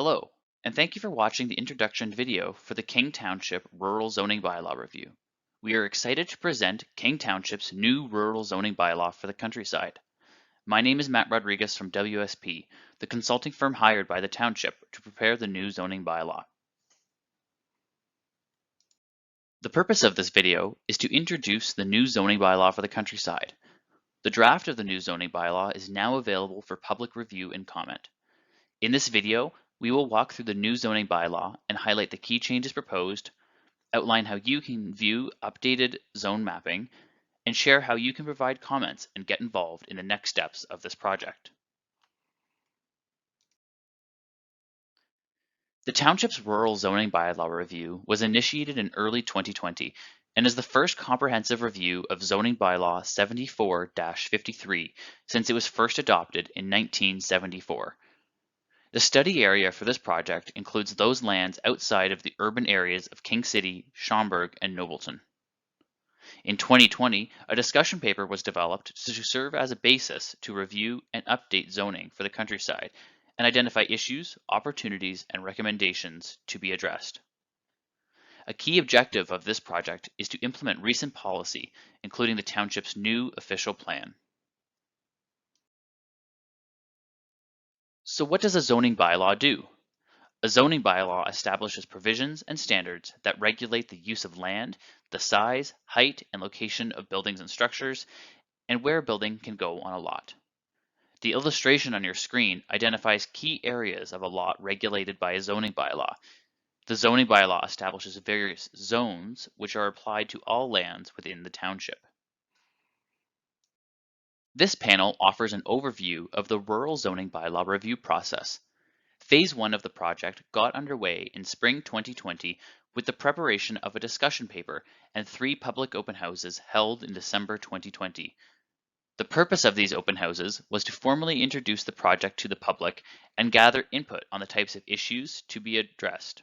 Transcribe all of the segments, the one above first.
Hello, and thank you for watching the introduction video for the King Township Rural Zoning Bylaw Review. We are excited to present King Township's new rural zoning bylaw for the countryside. My name is Matt Rodriguez from WSP, the consulting firm hired by the township to prepare the new zoning bylaw. The purpose of this video is to introduce the new zoning bylaw for the countryside. The draft of the new zoning bylaw is now available for public review and comment. In this video, we will walk through the new zoning bylaw and highlight the key changes proposed, outline how you can view updated zone mapping, and share how you can provide comments and get involved in the next steps of this project. The Township's Rural Zoning Bylaw Review was initiated in early 2020 and is the first comprehensive review of Zoning Bylaw 74-53 since it was first adopted in 1974. The study area for this project includes those lands outside of the urban areas of King City, Schaumburg, and Nobleton. In 2020, a discussion paper was developed to serve as a basis to review and update zoning for the countryside and identify issues, opportunities, and recommendations to be addressed. A key objective of this project is to implement recent policy, including the township's new official plan. So what does a zoning bylaw do? A zoning bylaw establishes provisions and standards that regulate the use of land, the size, height, and location of buildings and structures, and where a building can go on a lot. The illustration on your screen identifies key areas of a lot regulated by a zoning bylaw. The zoning bylaw establishes various zones which are applied to all lands within the township. This panel offers an overview of the rural zoning bylaw review process. Phase 1 of the project got underway in spring 2020 with the preparation of a discussion paper and 3 public open houses held in December 2020. The purpose of these open houses was to formally introduce the project to the public and gather input on the types of issues to be addressed.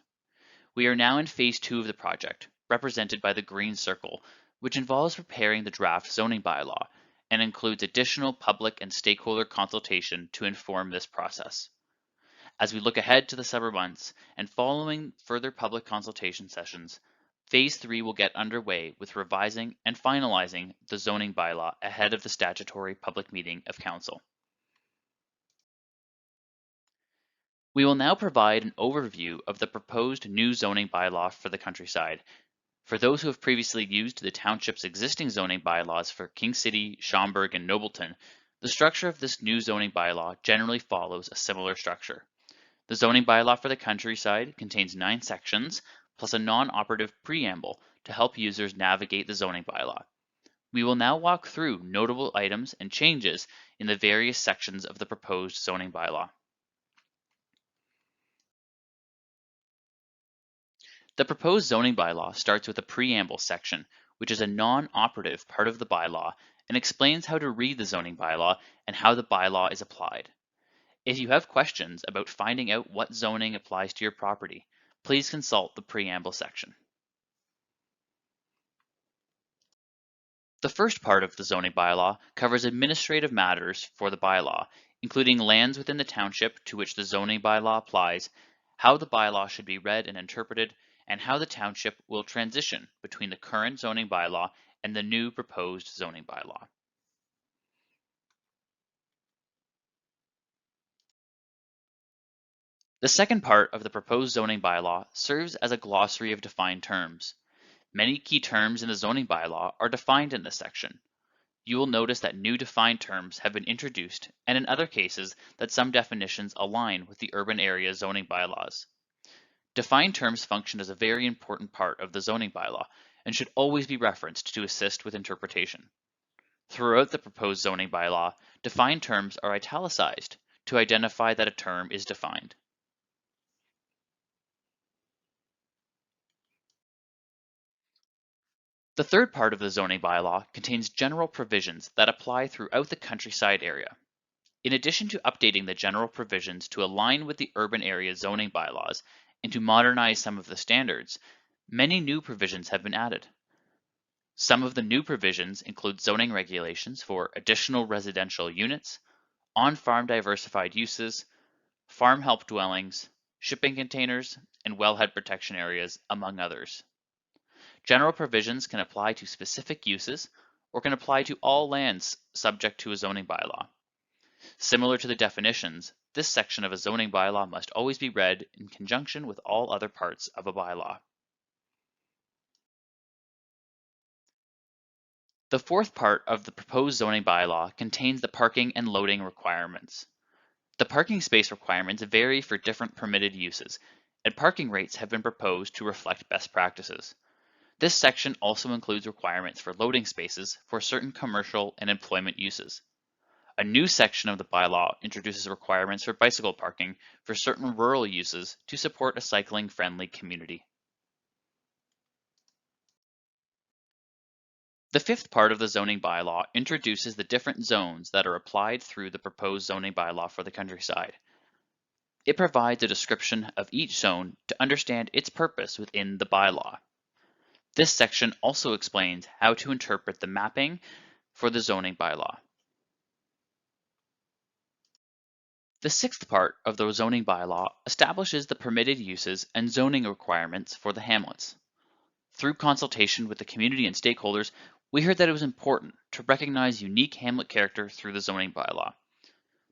We are now in Phase 2 of the project, represented by the green circle, which involves preparing the draft zoning bylaw and includes additional public and stakeholder consultation to inform this process. As we look ahead to the summer months and following further public consultation sessions, Phase 3 will get underway with revising and finalizing the zoning bylaw ahead of the statutory public meeting of Council. We will now provide an overview of the proposed new zoning bylaw for the countryside. For those who have previously used the township's existing zoning bylaws for King City, Schaumburg, and Nobleton, the structure of this new zoning bylaw generally follows a similar structure. The zoning bylaw for the countryside contains 9 sections, plus a non-operative preamble to help users navigate the zoning bylaw. We will now walk through notable items and changes in the various sections of the proposed zoning bylaw. The proposed zoning bylaw starts with a preamble section, which is a non-operative part of the bylaw and explains how to read the zoning bylaw and how the bylaw is applied. If you have questions about finding out what zoning applies to your property, please consult the preamble section. The first part of the zoning bylaw covers administrative matters for the bylaw, including lands within the township to which the zoning bylaw applies, how the bylaw should be read and interpreted, and how the township will transition between the current zoning bylaw and the new proposed zoning bylaw. The second part of the proposed zoning bylaw serves as a glossary of defined terms. Many key terms in the zoning bylaw are defined in this section. You will notice that new defined terms have been introduced, and in other cases that some definitions align with the urban area zoning bylaws. Defined terms function as a very important part of the zoning bylaw and should always be referenced to assist with interpretation. Throughout the proposed zoning bylaw, defined terms are italicized to identify that a term is defined. The third part of the zoning bylaw contains general provisions that apply throughout the countryside area. In addition to updating the general provisions to align with the urban area zoning bylaws and to modernize some of the standards, many new provisions have been added. Some of the new provisions include zoning regulations for additional residential units, on-farm diversified uses, farm help dwellings, shipping containers, and wellhead protection areas, among others. General provisions can apply to specific uses or can apply to all lands subject to a zoning bylaw. Similar to the definitions, this section of a zoning bylaw must always be read in conjunction with all other parts of a bylaw. The fourth part of the proposed zoning bylaw contains the parking and loading requirements. The parking space requirements vary for different permitted uses, and parking rates have been proposed to reflect best practices. This section also includes requirements for loading spaces for certain commercial and employment uses. A new section of the bylaw introduces requirements for bicycle parking for certain rural uses to support a cycling-friendly community. The fifth part of the zoning bylaw introduces the different zones that are applied through the proposed zoning bylaw for the countryside. It provides a description of each zone to understand its purpose within the bylaw. This section also explains how to interpret the mapping for the zoning bylaw. The sixth part of the zoning bylaw establishes the permitted uses and zoning requirements for the hamlets. Through consultation with the community and stakeholders, we heard that it was important to recognize unique hamlet character through the zoning bylaw.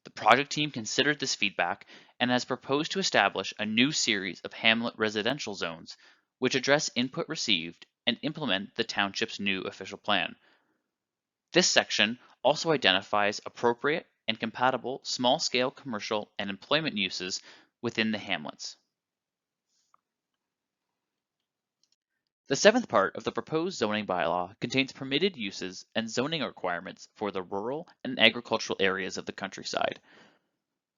The project team considered this feedback and has proposed to establish a new series of hamlet residential zones, which address input received and implement the township's new official plan. This section also identifies appropriate and compatible small-scale commercial and employment uses within the hamlets. The seventh part of the proposed zoning bylaw contains permitted uses and zoning requirements for the rural and agricultural areas of the countryside.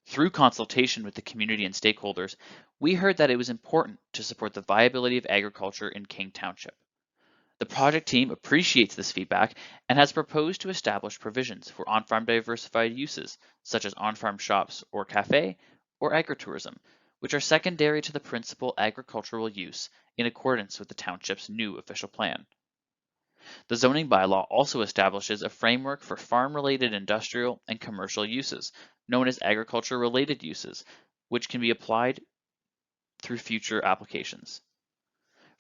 Through consultation with the community and stakeholders, we heard that it was important to support the viability of agriculture in King Township. The project team appreciates this feedback and has proposed to establish provisions for on-farm diversified uses, such as on-farm shops or cafe or agritourism, which are secondary to the principal agricultural use in accordance with the township's new official plan. The zoning bylaw also establishes a framework for farm-related industrial and commercial uses, known as agriculture-related uses, which can be applied through future applications.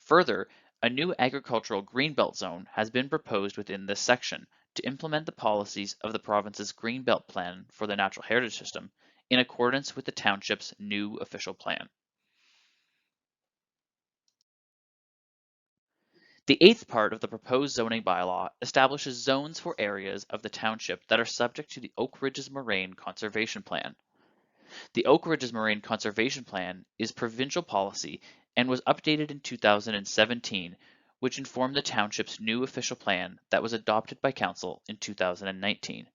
Further, a new agricultural greenbelt zone has been proposed within this section to implement the policies of the province's Greenbelt Plan for the Natural Heritage System in accordance with the township's new official plan. The eighth part of the proposed zoning bylaw establishes zones for areas of the township that are subject to the Oak Ridges Moraine Conservation Plan. The Oak Ridges Moraine Conservation Plan is provincial policy and was updated in 2017, which informed the township's new official plan that was adopted by council in 2019.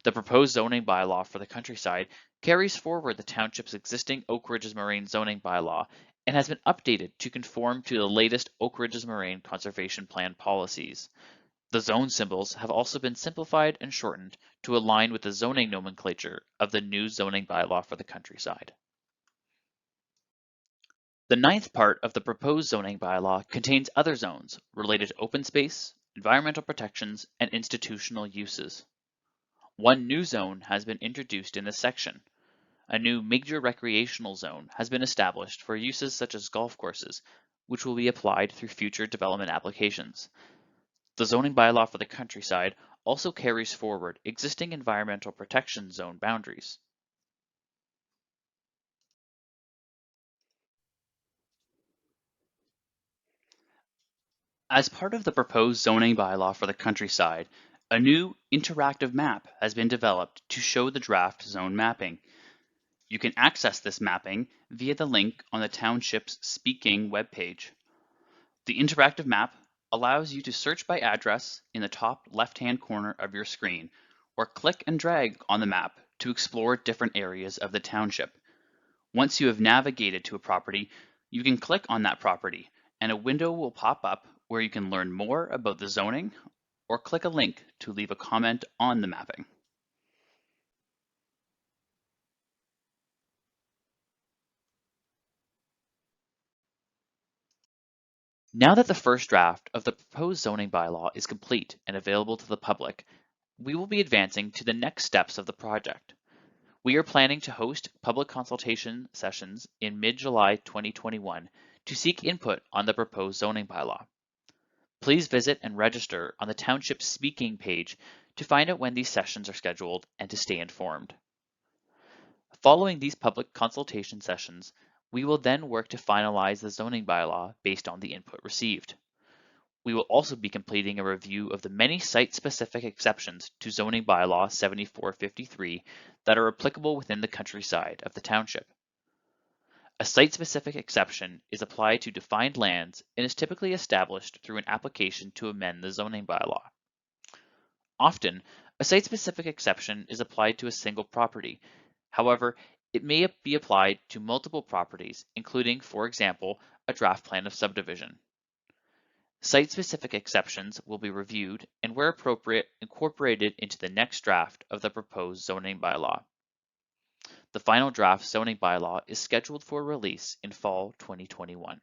The proposed zoning bylaw for the countryside carries forward the township's existing Oak Ridges Moraine zoning bylaw and has been updated to conform to the latest Oak Ridges Moraine Conservation Plan policies. The zone symbols have also been simplified and shortened to align with the zoning nomenclature of the new zoning bylaw for the countryside. The ninth part of the proposed zoning bylaw contains other zones related to open space, environmental protections, and institutional uses. One new zone has been introduced in this section. A new major recreational zone has been established for uses such as golf courses, which will be applied through future development applications. The zoning bylaw for the countryside also carries forward existing environmental protection zone boundaries. As part of the proposed zoning bylaw for the countryside, a new interactive map has been developed to show the draft zone mapping. You can access this mapping via the link on the township's Speaking webpage. The interactive map allows you to search by address in the top left-hand corner of your screen, or click and drag on the map to explore different areas of the township. Once you have navigated to a property, you can click on that property, and a window will pop up where you can learn more about the zoning or click a link to leave a comment on the mapping. Now that the first draft of the proposed zoning bylaw is complete and available to the public, we will be advancing to the next steps of the project. We are planning to host public consultation sessions in mid-July 2021 to seek input on the proposed zoning bylaw. Please visit and register on the Township Speaking page to find out when these sessions are scheduled and to stay informed. Following these public consultation sessions, we will then work to finalize the zoning bylaw based on the input received. We will also be completing a review of the many site-specific exceptions to zoning bylaw 7453 that are applicable within the countryside of the township. A site-specific exception is applied to defined lands and is typically established through an application to amend the zoning bylaw. Often, a site-specific exception is applied to a single property. However, it may be applied to multiple properties, including, for example, a draft plan of subdivision. Site-specific exceptions will be reviewed and, where appropriate, incorporated into the next draft of the proposed zoning bylaw. The final draft zoning bylaw is scheduled for release in fall 2021.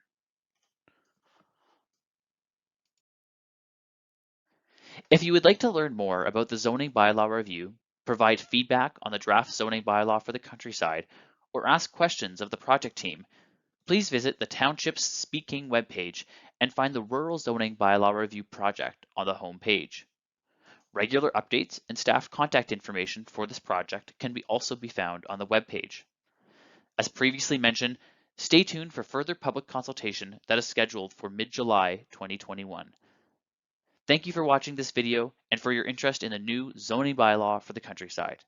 If you would like to learn more about the zoning bylaw review, provide feedback on the draft zoning bylaw for the countryside, or ask questions of the project team, please visit the Township's Speaking webpage and find the Rural Zoning Bylaw Review project on the home page. Regular updates and staff contact information for this project can also be found on the webpage. As previously mentioned, stay tuned for further public consultation that is scheduled for mid-July 2021. Thank you for watching this video and for your interest in the new zoning bylaw for the countryside.